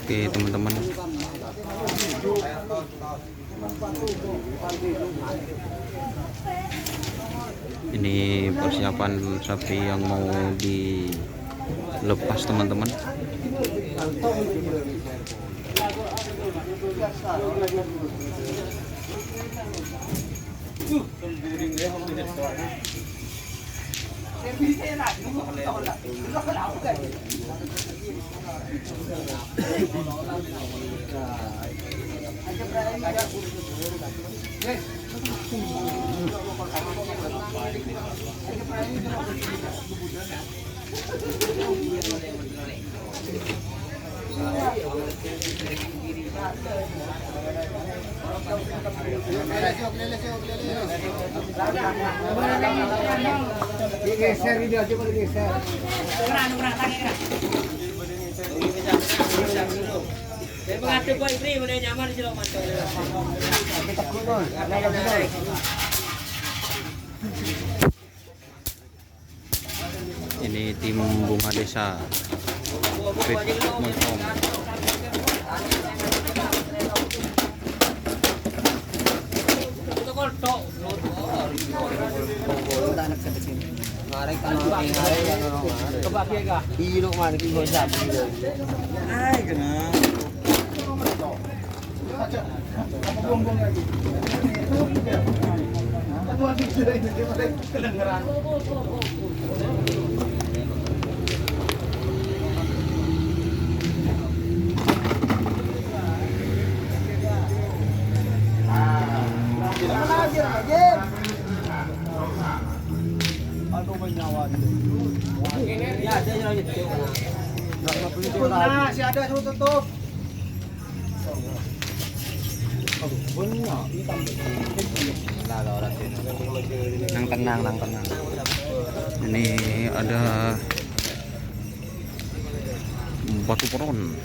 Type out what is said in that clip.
Oke teman-teman, ini persiapan sapi yang mau dilepas teman-teman. Geser video aja boleh geser. Saya mengatur kok istri udah nyaman sih lo mantul. Ini tim bunga desa Fit Montong. Si ada suruh tutup. Nang tenang. Ini ada batu peron.